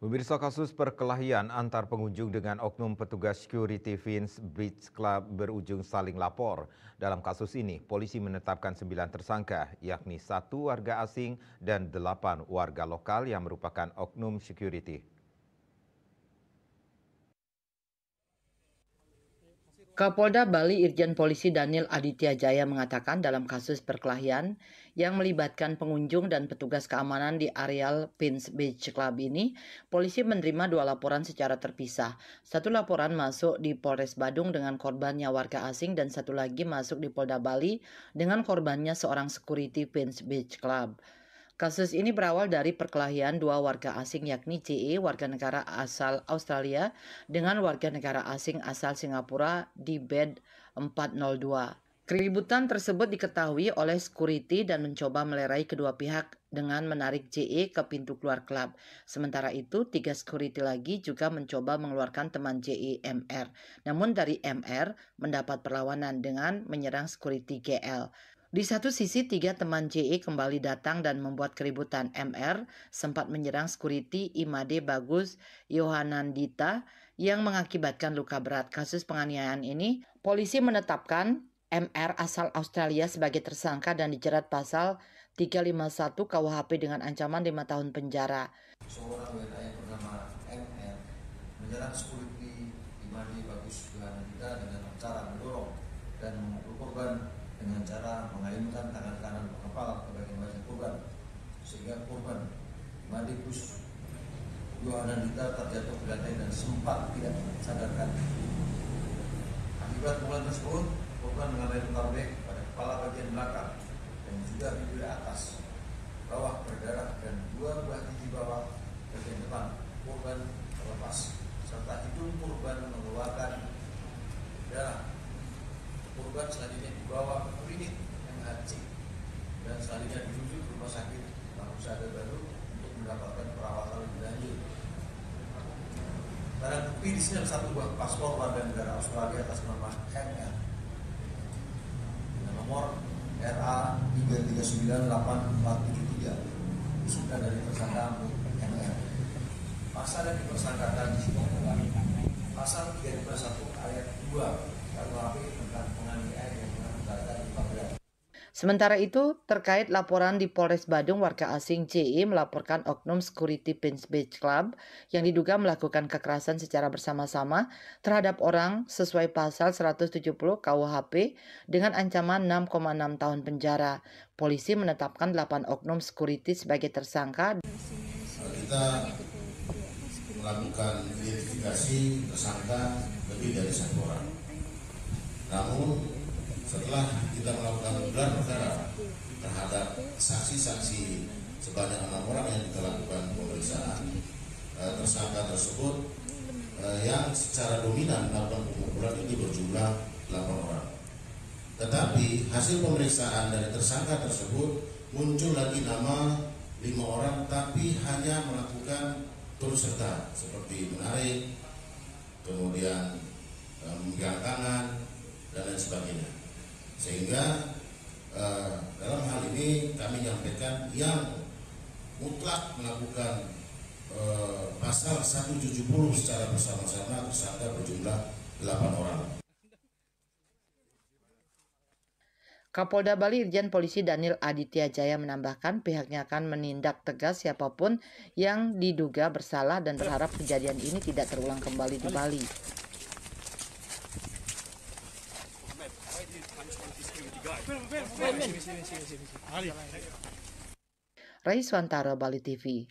Pemirsa, kasus perkelahian antar pengunjung dengan oknum petugas security Vince Beach Club berujung saling lapor. Dalam kasus ini, polisi menetapkan 9 tersangka, yakni 1 warga asing dan 8 warga lokal yang merupakan oknum security. Kapolda Bali Irjen Polisi Daniel Aditya Jaya mengatakan dalam kasus perkelahian yang melibatkan pengunjung dan petugas keamanan di areal Vince Beach Club ini, polisi menerima 2 laporan secara terpisah. 1 laporan masuk di Polres Badung dengan korbannya warga asing dan 1 lagi masuk di Polda Bali dengan korbannya seorang security Vince Beach Club. Kasus ini berawal dari perkelahian 2 warga asing yakni CE warga negara asal Australia dengan warga negara asing asal Singapura di bed 402. Keributan tersebut diketahui oleh security dan mencoba melerai kedua pihak dengan menarik CE ke pintu keluar klub. Sementara itu, 3 security lagi juga mencoba mengeluarkan teman CE MR. Namun dari MR mendapat perlawanan dengan menyerang security GL. Di satu sisi, 3 teman JE kembali datang dan membuat keributan. MR sempat menyerang security Imade Bagus Yohanandita yang mengakibatkan luka berat. Kasus penganiayaan ini, polisi menetapkan MR asal Australia sebagai tersangka dan dijerat pasal 351 KUHP dengan ancaman 5 tahun penjara. Seorang WNA yang bernama MR menyerang security Imade Bagus Yohanandita dengan cara mendorong dan memukul korban dengan cara mengayunkan tangan kanan kepala ke bagian wajah korban sehingga korban Imade Bagus Yohanandita terjatuh ke lantai dan sempat tidak sadarkan. Akibat pukulan tersebut, korban mengalami luka robek pada kepala bagian belakang dan juga di bibir atas, bawah berdarah dan 2 buah gigi bawah bagian depan korban terlepas serta hidung korban mengeluarkan darah. Korban selanjutnya dibawa ke klinik MHC dan selanjutnya dirujuk ke rumah sakit Husada Baru untuk mendapatkan perawatan lebih lanjut. Barang bukti di sini ada 1 buah paspor warga negara Australia atas nama MR dengan nomor RA 3398473 disebutkan dari tersangka MR. Pasal yang dipersangkakan di sini adalah pasal 351 ayat 2 KUHP tentang penganiayaan yang mengakibatkan luka berat. Sementara itu, terkait laporan di Polres Badung, warga asing CE melaporkan oknum security Vince Beach Club yang diduga melakukan kekerasan secara bersama-sama terhadap orang sesuai pasal 170 KUHP dengan ancaman 6,6 tahun penjara. Polisi menetapkan 8 oknum security sebagai tersangka. Kita melakukan identifikasi tersangka lebih dari 1 orang. Namun setelah kita melakukan gelar perkara terhadap saksi-saksi sebanyak 6 orang yang kita lakukan pemeriksaan, tersangka tersebut yang secara dominan melakukan pemukulan itu berjumlah 8 orang. Tetapi hasil pemeriksaan dari tersangka tersebut muncul lagi nama 5 orang, tapi hanya melakukan turut serta seperti menarik, kemudian memegang tangan dan lain sebagainya. Sehingga dalam hal ini kami menyampaikan yang mutlak melakukan pasal 170 secara bersama-sama tersangka berjumlah 8 orang. Kapolda Bali Irjen Polisi Daniel Aditya Jaya menambahkan pihaknya akan menindak tegas siapapun yang diduga bersalah dan berharap kejadian ini tidak terulang kembali di Bali. Raiswantara, Bali TV.